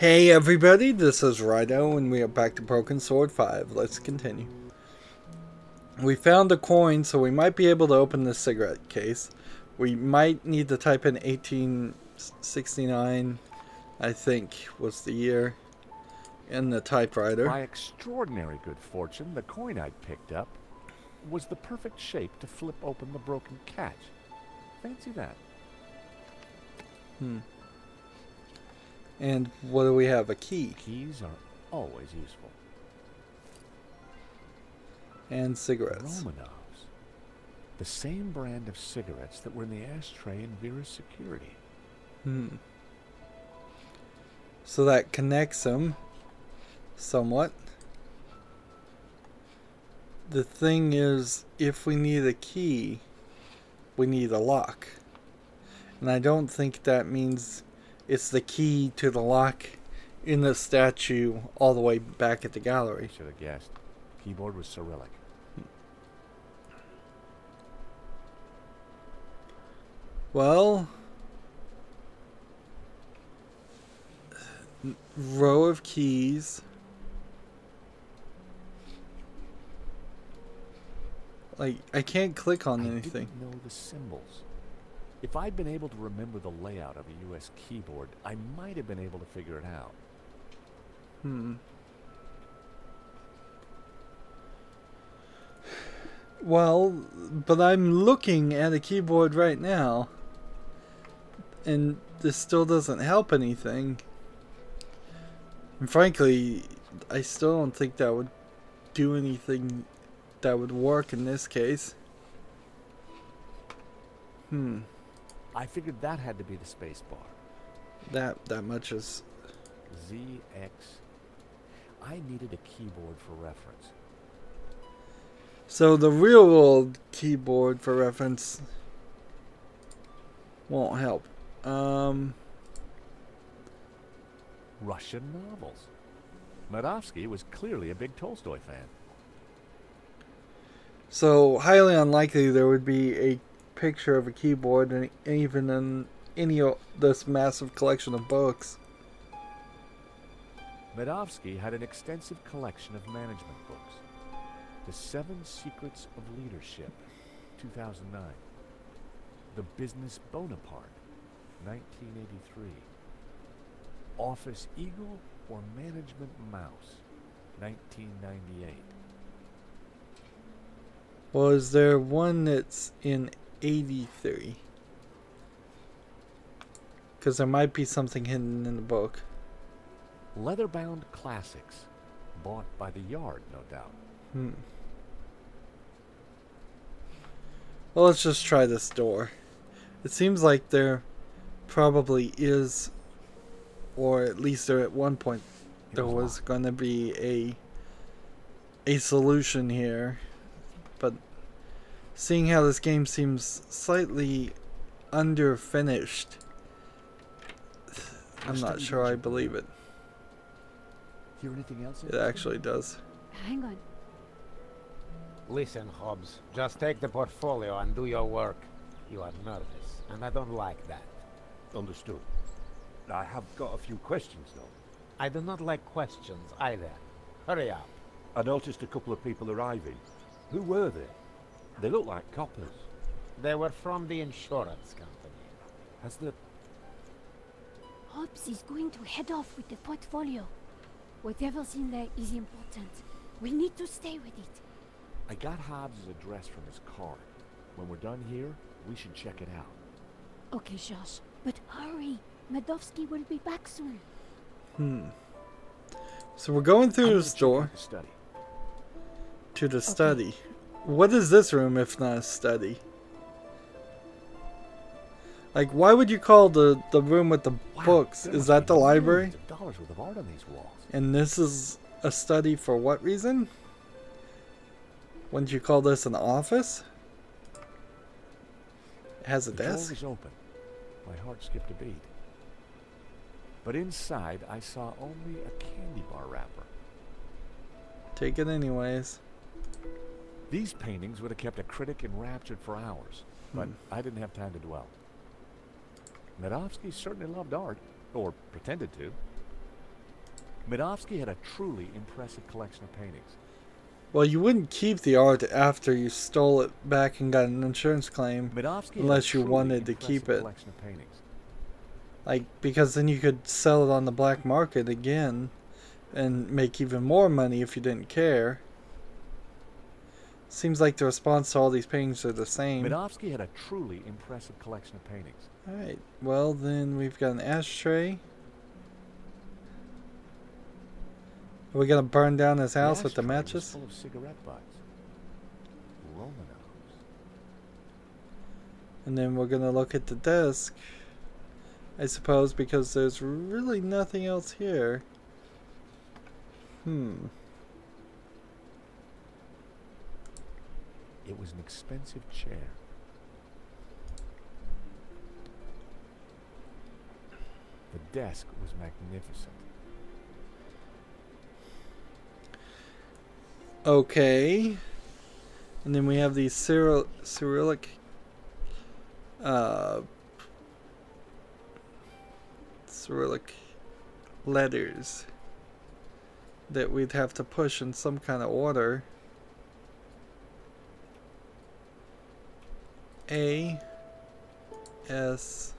Hey everybody, this is Rydo and we are back to Broken Sword 5. Let's continue. We found a coin, so we might be able to open this cigarette case. We might need to type in 1869, I think was the year, in the typewriter. By extraordinary good fortune, the coin I'd picked up was the perfect shape to flip open the broken catch. Fancy that. And what do we have? A key. Keys are always useful. And cigarettes. Romanovs. The same brand of cigarettes that were in the ashtray in Vera's security. So that connects them somewhat. The thing is, if we need a key, we need a lock. And I don't think that means it's the key to the lock in the statue all the way back at the gallery. Should have guessed. Keyboard was Cyrillic. Well, row of keys. Like, I can't click on anything. I didn't know the symbols. If I'd been able to remember the layout of a US keyboard, I might have been able to figure it out. Well, but I'm looking at a keyboard right now, and this still doesn't help anything. And frankly, I still don't think that would do anything that would work in this case. I figured that had to be the space bar. That much is... ZX. I needed a keyboard for reference. So the real world keyboard for reference won't help. Russian novels. Medovsky was clearly a big Tolstoy fan. So highly unlikely there would be a picture of a keyboard, and even in any of this massive collection of books. Medovsky had an extensive collection of management books. The 7 Secrets of Leadership, 2009. The Business Bonaparte, 1983. Office Eagle or Management Mouse, 1998. Well, is there one that's in 83? Because there might be something hidden in the book. Leather-bound classics, bought by the yard, no doubt. Well, let's just try this door. It seems like there probably is, or at least there at one point there was going to be a solution here. But seeing how this game seems slightly underfinished, I'm not sure I believe it. Hear anything else? It actually does. Hang on. Listen, Hobbs, just take the portfolio and do your work. You are nervous, and I don't like that. Understood. I have got a few questions, though. I do not like questions either. Hurry up. I noticed a couple of people arriving. Who were they? They look like coppers. They were from the insurance company. Has the... Hobbs is going to head off with the portfolio. Whatever's in there is important. We need to stay with it. I got Hobbs' address from his card. When we're done here, we should check it out. Okay, Josh, but hurry. Medovsky will be back soon. So we're going through this door to the study. What is this room if not a study? Like, why would you call the room with the books? Is that the library? Dollars worth of art on these walls. And this is a study for what reason? Wouldn't you call this an office? It has a The door desk. was open. My heart skipped a beat. But inside, I saw only a candy bar wrapper. Take it anyways. These paintings would have kept a critic enraptured for hours, but I didn't have time to dwell. Medovsky certainly loved art, or pretended to. Medovsky had a truly impressive collection of paintings. Well, you wouldn't keep the art after you stole it back and got an insurance claim, Medovsky unless you wanted to keep it. collection of paintings. Like, because then you could sell it on the black market again and make even more money if you didn't care. Seems like the response to all these paintings are the same. Medovsky had a truly impressive collection of paintings. Alright, well then we've got an ashtray. Are we gonna burn down his house with the ashtray was matches? full of cigarette butts. Romanovs. And then we're gonna look at the desk, I suppose, because there's really nothing else here. It was an expensive chair. The desk was magnificent. Okay. And then we have these Cyrillic letters that we'd have to push in some kind of order. A S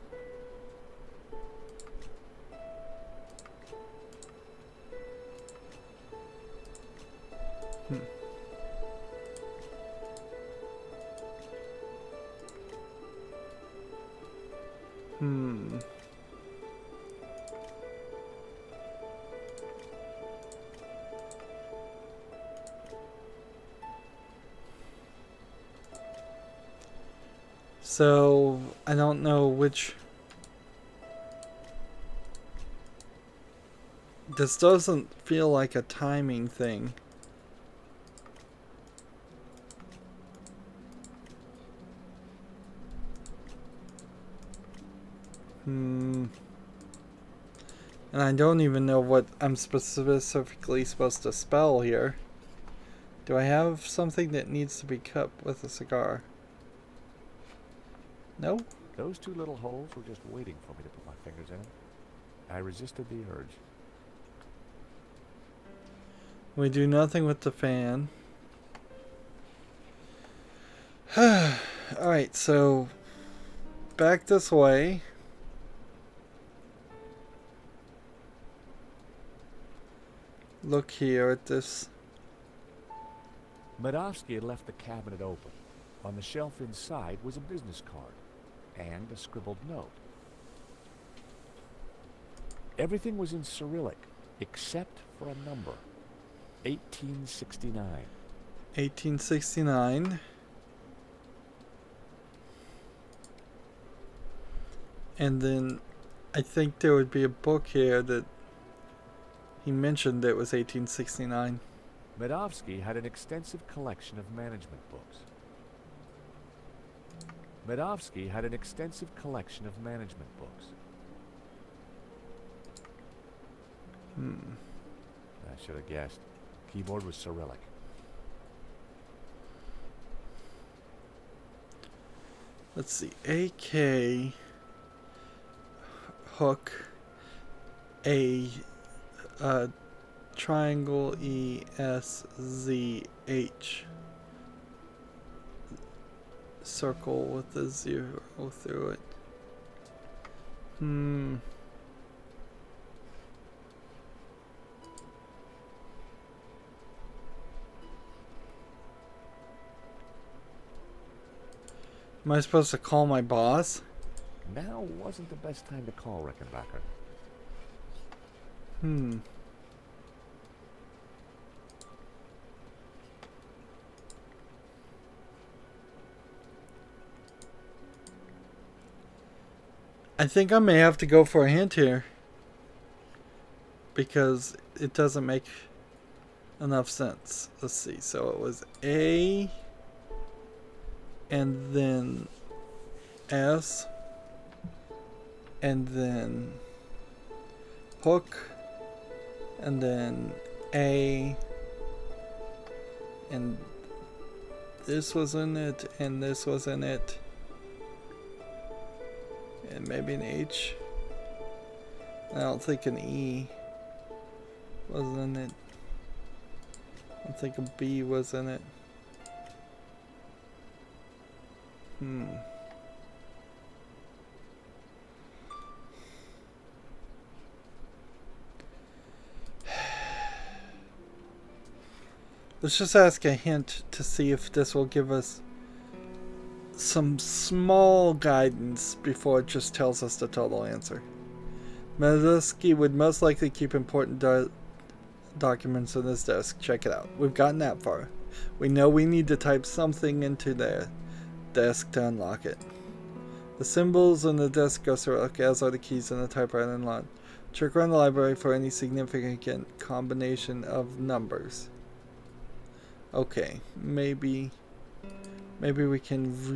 So, I don't know which... This doesn't feel like a timing thing. And I don't even know what I'm specifically supposed to spell here. Do I have something that needs to be cut with a cigar? No? Those two little holes were just waiting for me to put my fingers in them. I resisted the urge. We do nothing with the fan. Alright, so back this way. Look here at this. Medovsky had left the cabinet open. On the shelf inside was a business card and a scribbled note. Everything was in Cyrillic except for a number. 1869. 1869. And then I think there would be a book here that he mentioned that was 1869. Medovsky had an extensive collection of management books. Medovsky had an extensive collection of management books. I should have guessed. Keyboard was Cyrillic. Let's see. AK hook a triangle ESZH circle with a 0 through it. Am I supposed to call my boss? Now wasn't the best time to call Rickenbacker. I think I may have to go for a hint here, because it doesn't make enough sense. Let's see. So it was A and then S and then hook and then A and this was in it and this was in it and maybe an H. I don't think an E wasn't it? I think a B was in it. Let's just ask a hint to see if this will give us some small guidance before it just tells us the total answer. Medeski would most likely keep important documents on his desk. Check it out. We've gotten that far. We know we need to type something into their desk to unlock it. The symbols on the desk go Cyrillic, as are the keys in the typewriter and lock. Check around the library for any significant combination of numbers. Okay, maybe we can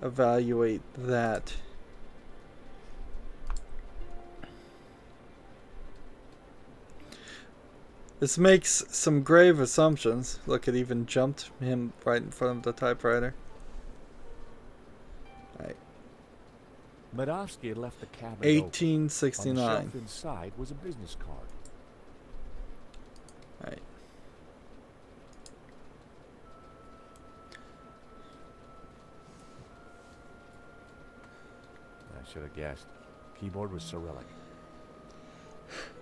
re-evaluate that. This makes some grave assumptions. Look, it even jumped him right in front of the typewriter. Alright. Medovsky had left the cabin 1869. open. On the shelf inside was a business card. Alright. I should have guessed. Keyboard was Cyrillic.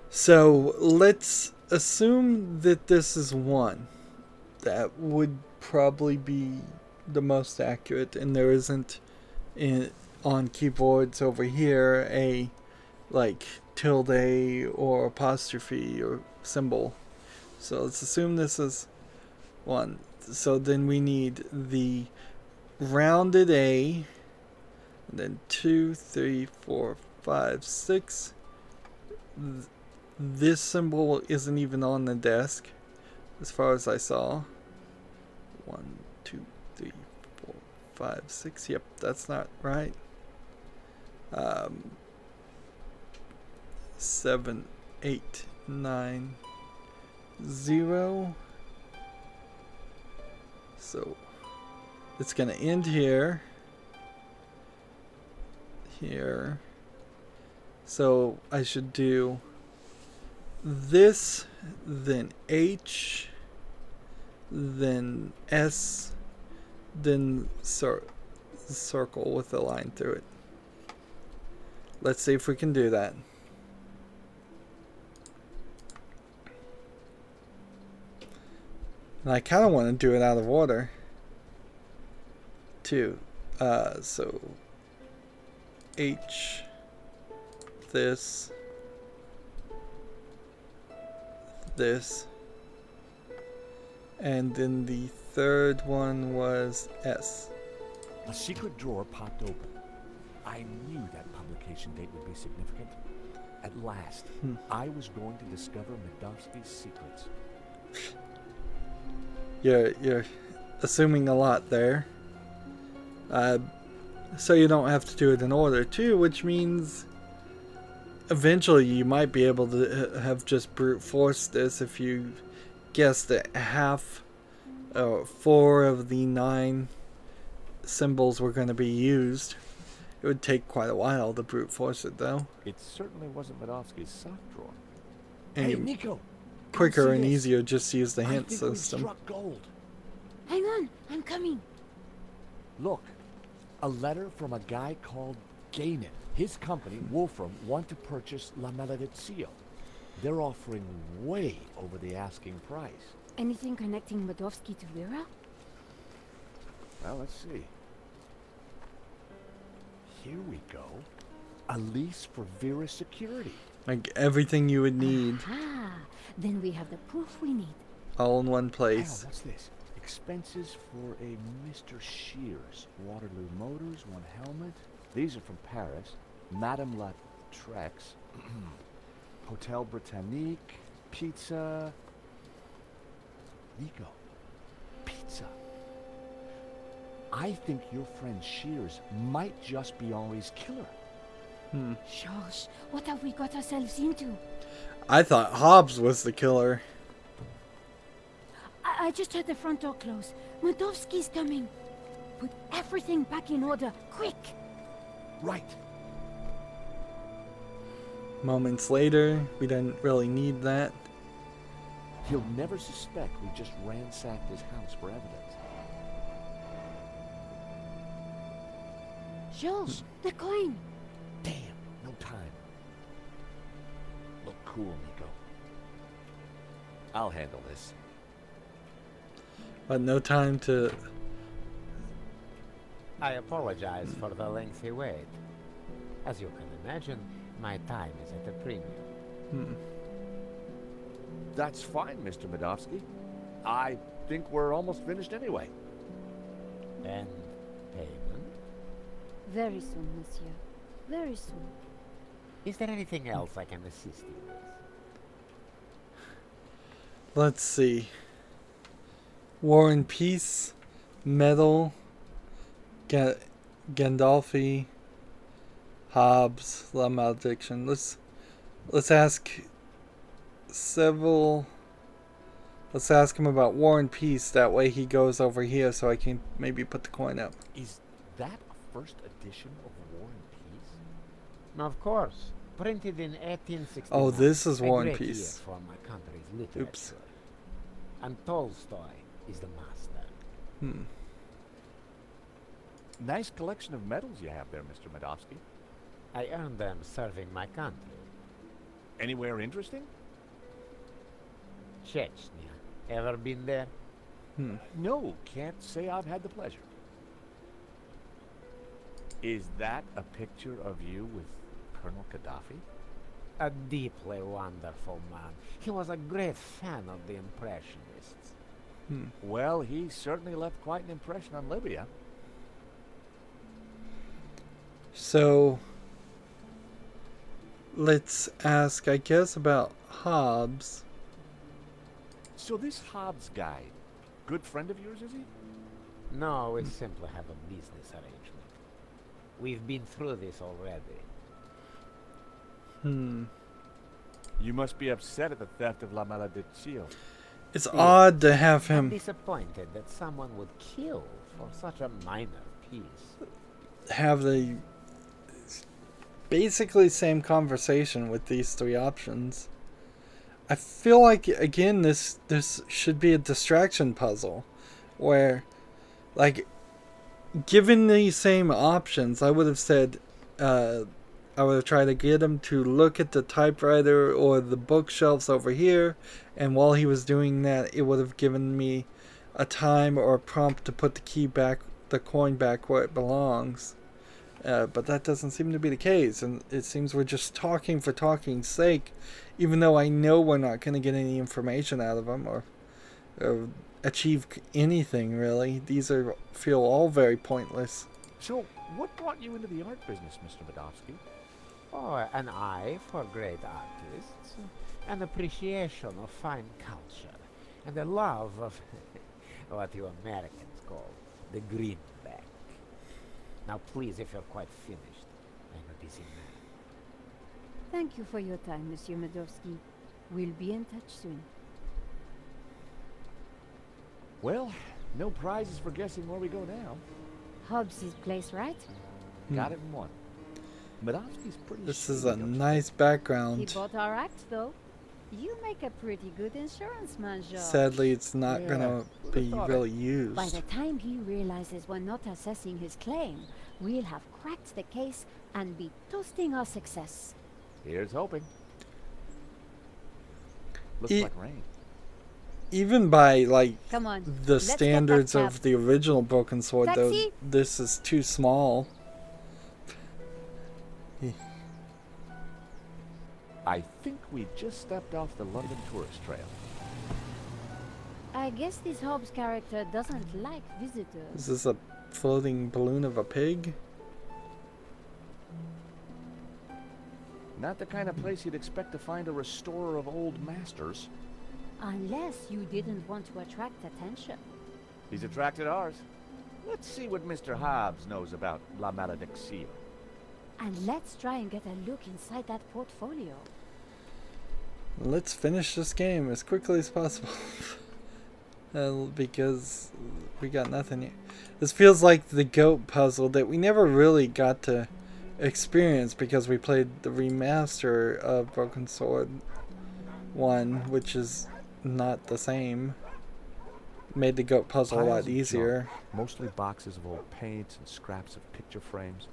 So let's assume that this is one. That would probably be the most accurate, and there isn't on keyboards over here a like tilde or apostrophe or symbol. So let's assume this is one. So then we need the rounded A, and then 2, 3, 4, 5, 6. This symbol isn't even on the desk, as far as I saw. 1, 2, 3, 4, 5, 6. Yep, that's not right. 7, 8, 9, 0. So it's gonna end here. Here. So I should do this, then H, then S, then circle with a line through it. Let's see if we can do that. And I kind of want to do it out of order too. So H, this, and then the third one was S. A secret drawer popped open. I knew that publication date would be significant. At last, I was going to discover Medovsky's secrets. You're assuming a lot there. So you don't have to do it in order too, which means eventually you might be able to have just brute forced this if you guessed that half, 4 of the 9 symbols were going to be used. It would take quite a while to brute force it though. It certainly wasn't Medovsky's sock drawer. And Hey, Nico! quicker and this. easier just to use the hint I think we've system. struck gold. Hang on, I'm coming. Look, a letter from a guy called Gainan. His company, Wolfram, want to purchase La Maledizio. They're offering way over the asking price. Anything connecting Medovsky to Vera? Well, let's see. Here we go. A lease for Vera's security. Like everything you would need Ah, then we have the proof we need. all in one Hang on, place. what's this? Expenses for a Mr. Shears. Waterloo Motors, 1 helmet. These are from Paris. Madame La Trex. Hotel Britannique. Pizza. Nico. Pizza. I think your friend Shears might just be Henri's killer. George, what have we got ourselves into? I thought Hobbs was the killer. I just heard the front door close. Medovsky's coming. Put everything back in order, quick! Right. Moments later, we didn't really need that. He'll never suspect we just ransacked his house for evidence. George, the coin! Damn, no time. Look cool, Nico. I'll handle this. But no time to... I apologize for the lengthy wait. As you can imagine, my time is at a premium. That's fine, Mr. Medovsky. I think we're almost finished anyway. And payment? Very soon, monsieur. Very soon. Is there anything else I can assist you with? Let's see. War and Peace, Metal, Gandolfi, Hobbes, La Malediction. Let's ask several. Let's ask him about War and Peace. That way he goes over here, so I can maybe put the coin up. Is that a first edition of War and Peace? Of course. Printed in 1869. Oh, this is War and A great Peace. year for my country's literature. Oops. And Tolstoy is the master. Nice collection of medals you have there, Mr. Medovsky. I earned them serving my country. Anywhere interesting? Chechnya. Ever been there? No, can't say I've had the pleasure. Is that a picture of you with Colonel Gaddafi? A deeply wonderful man. He was a great fan of the Impressionists. Well, he certainly left quite an impression on Libya. So let's ask, I guess, about Hobbes. So this Hobbes guy, good friend of yours, is he? No, we simply have a business arrangement. We've been through this already. You must be upset at the theft of La Malediction. It's odd to have I'm him disappointed that someone would kill for such a minor piece. have the basically same conversation with these three options. I feel like, again, this should be a distraction puzzle where, like, given these same options, I would have said, I would have tried to get him to look at the typewriter or the bookshelves over here, and while he was doing that, it would have given me a time or a prompt to put the coin back where it belongs. But that doesn't seem to be the case, and it seems we're just talking for talking's sake, even though I know we're not going to get any information out of him or achieve anything, really. These feel all very pointless. So, what brought you into the art business, Mr. Medovsky? Oh, an eye for great artists, an appreciation of fine culture, and a love of what you Americans call the greenback. Now, please, if you're quite finished, I'm a busy man. Thank you for your time, Monsieur Medovsky. We'll be in touch soon. Well, no prizes for guessing where we go now. Hobbes' place, right? Got it in one. Medovsky's pretty This is shady, a don't you nice think? He background. bought our act, though. You make a pretty good insurance man, George. Sadly, it's not Yeah, going to who'd be have thought really it? By used. the time he realizes we're not assessing his claim, we'll have cracked the case and be toasting our success. Here's hoping. Looks E- like rain. Even by, like, Come on. the let's get that standards cab. of the original Broken Sword, though, Taxi? this is too small. I think we just stepped off the London tourist trail. I guess this Hobbes character doesn't like visitors. Is this a floating balloon of a pig? Not the kind of place you'd expect to find a restorer of old masters. Unless you didn't want to attract attention. He's attracted ours. Let's see what Mr. Hobbes knows about La Malediction. And let's try and get a look inside that portfolio. Let's finish this game as quickly as possible. Because we got nothing yet. This feels like the goat puzzle that we never really got to experience because we played the remaster of Broken Sword 1, which is not the same. Made the goat puzzle a Piles lot of easier. junk, mostly boxes of old paints and scraps of picture frames.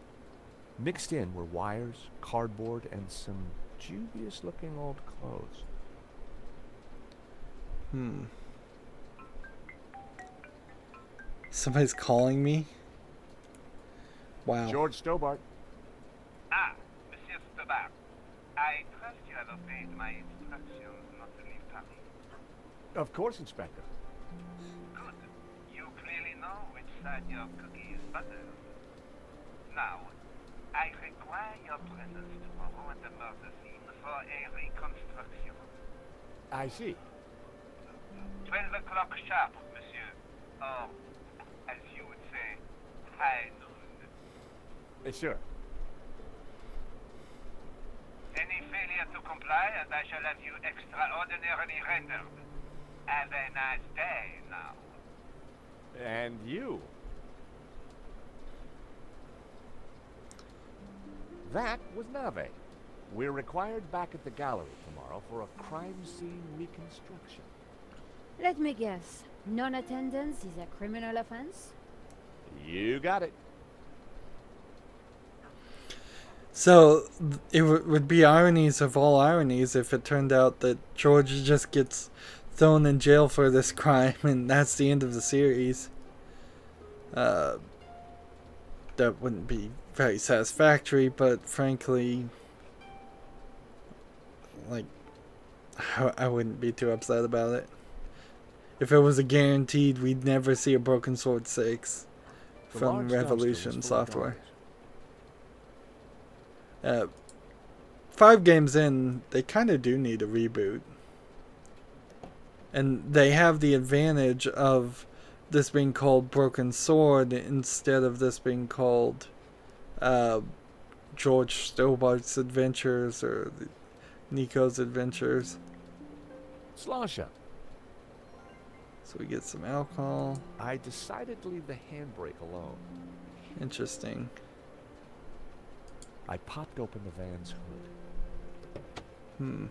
Mixed in were wires, cardboard, and some dubious-looking old clothes. Somebody's calling me? Wow. George Stobbart. Ah, Monsieur Stobbart. I trust you have obeyed my instructions not to leave Paris. Of course, Inspector. Good. You clearly know which side your cookie is buttered. Now, I require your presence tomorrow at the murder scene for a reconstruction. I see. 12 o'clock sharp, monsieur. Or, as you would say, high noon. Sure. Any failure to comply, and I shall have you extraordinarily rendered. Have a nice day now. And you. That was Nave. We're required back at the gallery tomorrow for a crime scene reconstruction. Let me guess. Non-attendance is a criminal offense? You got it. So, it would be ironies of all ironies if it turned out that George just gets thrown in jail for this crime and that's the end of the series. That wouldn't be very satisfactory, but frankly, like, I wouldn't be too upset about it. If it was a guaranteed we'd never see a Broken Sword 6 from Revolution Software. 5 games in, they kind of do need a reboot. And they have the advantage of this being called Broken Sword instead of this being called George Stobbart's Adventures or Nico's Adventures. Slosha. So we get some alcohol. I decided to leave the handbrake alone. Interesting. I popped open the van's hood.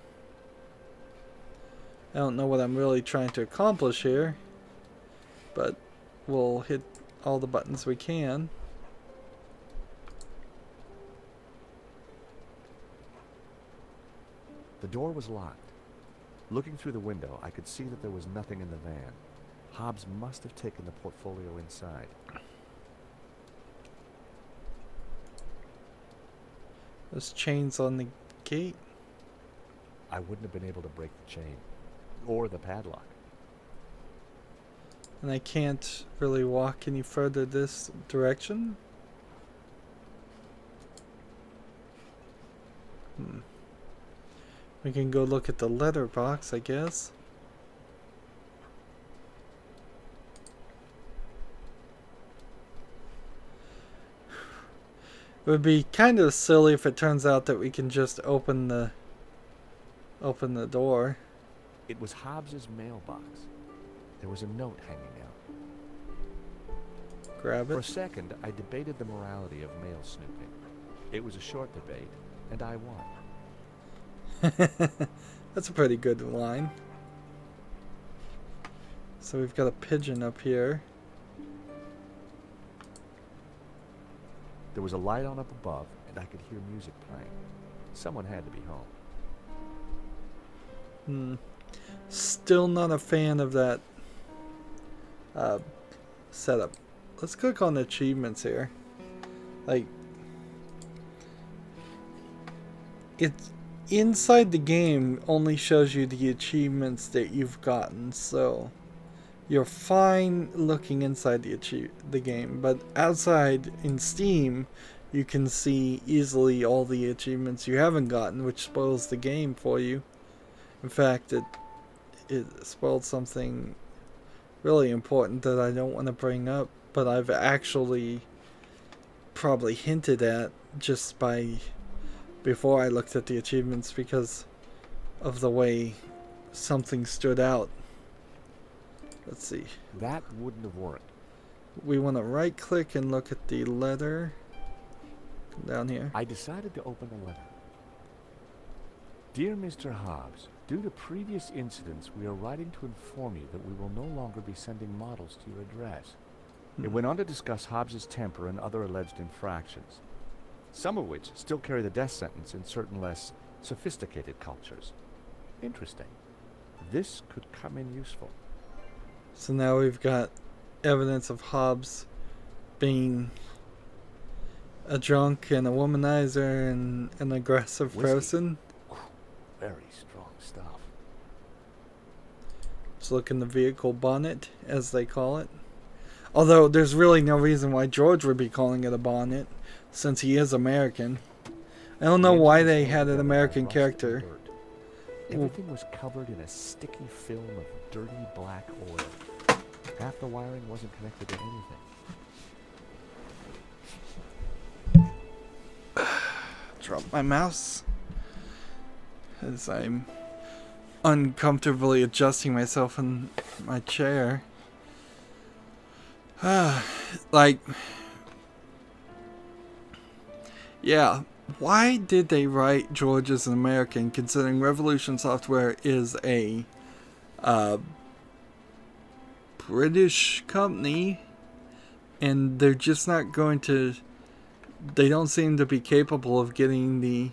I don't know what I'm really trying to accomplish here, but we'll hit all the buttons we can. The door was locked. Looking through the window, I could see that there was nothing in the van. Hobbs must have taken the portfolio inside. There's chains on the gate. I wouldn't have been able to break the chain. Or the padlock. And I can't really walk any further this direction. We can go look at the letterbox, I guess. It would be kind of silly if it turns out that we can just open the door. It was Hobbs's mailbox. There was a note hanging out. Grab For a it. second, I debated the morality of mail snooping. It was a short debate, and I won. That's a pretty good line. So we've got a pigeon up here. There was a light on up above, and I could hear music playing. Someone had to be home. Still not a fan of that setup. Let's click on achievements here. Like, it's inside the game only shows you the achievements that you've gotten, so you're fine looking inside the game, but outside in Steam you can see easily all the achievements you haven't gotten, which spoils the game for you. In fact, it spoiled something really important that I don't want to bring up, but I've actually probably hinted at just before I looked at the achievements because of the way something stood out. Let's see. That wouldn't have worked. We want to right click and look at the letter. Come down here. I decided to open the letter. Dear Mr. Hobbs, due to previous incidents, we are writing to inform you that we will no longer be sending models to your address. It went on to discuss Hobbs's temper and other alleged infractions, some of which still carry the death sentence in certain less sophisticated cultures. Interesting. This could come in useful. So now we've got evidence of Hobbs being a drunk and a womanizer and an aggressive Whiskey. person. Very strong stuff. Let's look in the vehicle bonnet, as they call it. Although there's really no reason why George would be calling it a bonnet, since he is American. I don't know why they had an American character. Everything was covered in a sticky film of dirty black oil. Half the wiring wasn't connected to anything. Drop my mouse as I'm uncomfortably adjusting myself in my chair. Like, yeah, why did they write George as an American, considering Revolution Software is a British company, and they're just not going to, they don't seem to be capable of getting the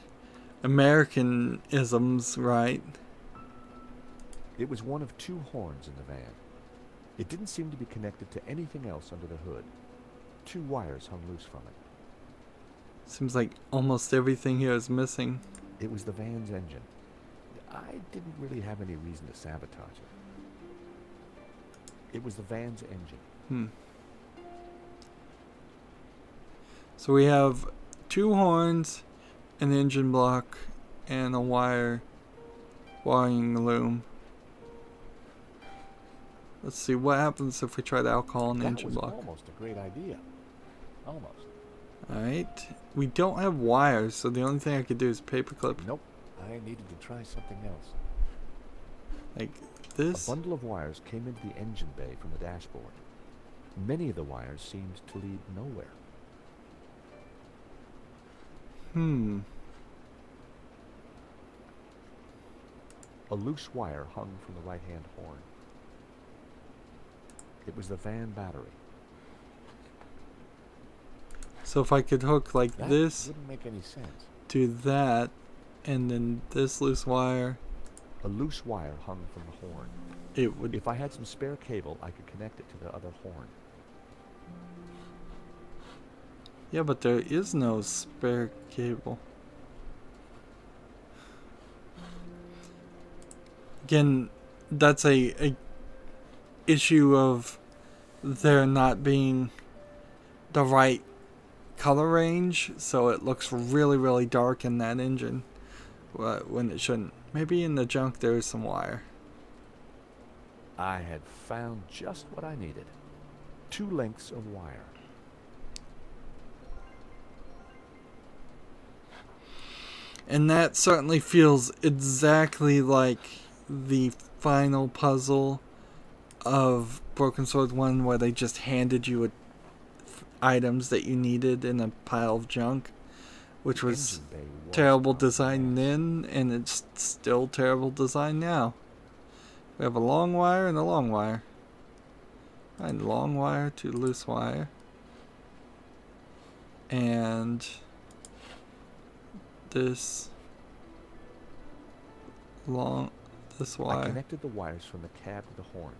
Americanisms right. It was one of 2 horns in the van. It didn't seem to be connected to anything else under the hood. 2 wires hung loose from it. Seems like almost everything here is missing. It was the van's engine. I didn't really have any reason to sabotage it. It was the van's engine. So we have 2 horns, an engine block, and a wiring loom. Let's see what happens if we try to alcohol an engine block. That was almost a great idea. Almost. Alright. We don't have wires, so the only thing I could do is paperclip. Nope. I needed to try something else. Like this. A bundle of wires came into the engine bay from the dashboard. Many of the wires seemed to lead nowhere. A loose wire hung from the right-hand horn. It was the van battery. So if I could hook like That this wouldn't make any sense. to that, and then this loose wire, A loose wire hung from the horn. it would. If I had some spare cable, I could connect it to the other horn. Yeah, but there is no spare cable. Again, that's a issue of there not being the right color range, so it looks really, really dark in that engine when it shouldn't. Maybe in the junk there is some wire. I had found just what I needed. 2 lengths of wire. And that certainly feels exactly like the final puzzle of Broken Sword 1, where they just handed you items that you needed in a pile of junk, which was terrible design then, and it's still terrible design now. We have a long wire and a long wire. And long wire to loose wire. And this wire. I connected the wires from the cab to the horn.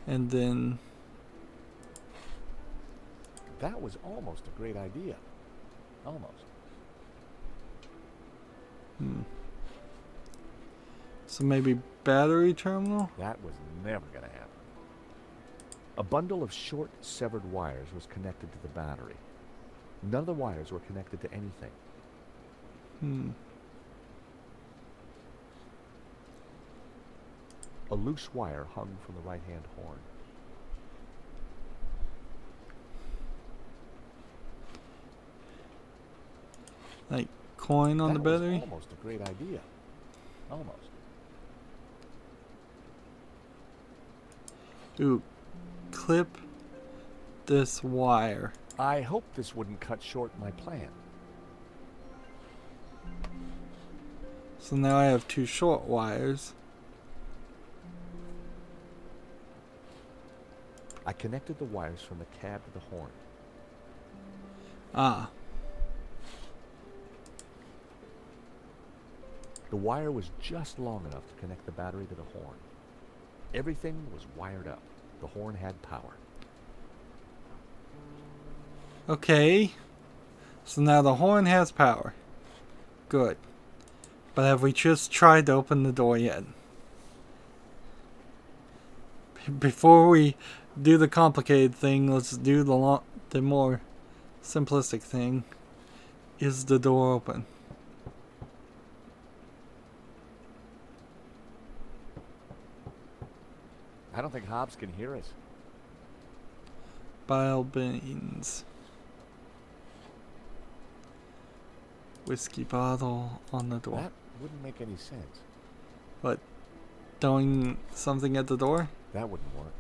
And then That was almost a great idea. Almost. So maybe battery terminal? That was never going to happen. A bundle of short, severed wires was connected to the battery. None of the wires were connected to anything. A loose wire hung from the right-hand horn. Like coin on the battery? That was almost a great idea. Almost. Ooh, clip this wire. I hope this wouldn't cut short my plan. So now I have 2 short wires. I connected the wires from the cab to the horn. Ah. The wire was just long enough to connect the battery to the horn. Everything was wired up. The horn had power. Okay. So now the horn has power. Good. But have we just tried to open the door yet? Before we do the complicated thing, let's do the more simplistic thing. Is the door open? I don't think Hobbs can hear us. Bile beans. Whiskey bottle on the door. That wouldn't make any sense. But throwing something at the door? That wouldn't work.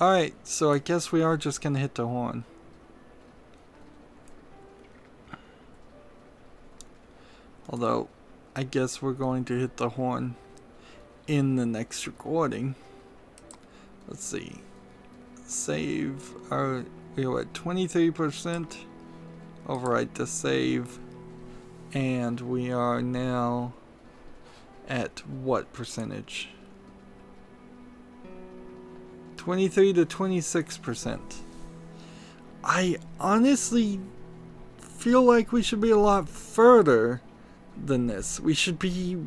Alright, so I guess we are just gonna hit the horn. Although, I guess we're going to hit the horn in the next recording. Let's see. Save our... We were at 23%. Overwrite to save. And we are now at what percentage? 23 to 26%. I honestly feel like we should be a lot further than this. We should be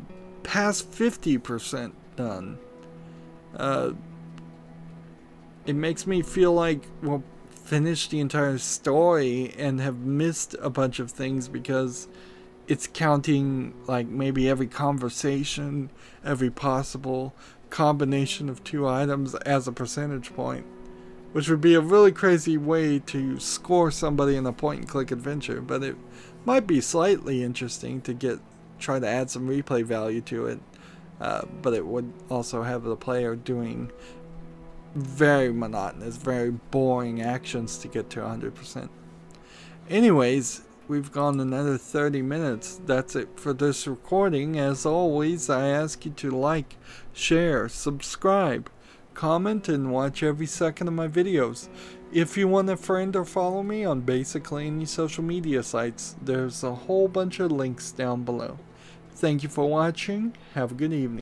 past 50% done. It makes me feel like we'll finish the entire story and have missed a bunch of things because it's counting like maybe every conversation, every possible combination of 2 items as a percentage point, which would be a really crazy way to score somebody in a point-and-click adventure, but it might be slightly interesting to try to add some replay value to it, but it would also have the player doing very monotonous, very boring actions to get to 100%. Anyways, we've gone another 30 minutes. That's it for this recording. As always, I ask you to like, share, subscribe, comment, and watch every second of my videos. If you want to friend or follow me on basically any social media sites, there's a whole bunch of links down below. Thank you for watching. Have a good evening.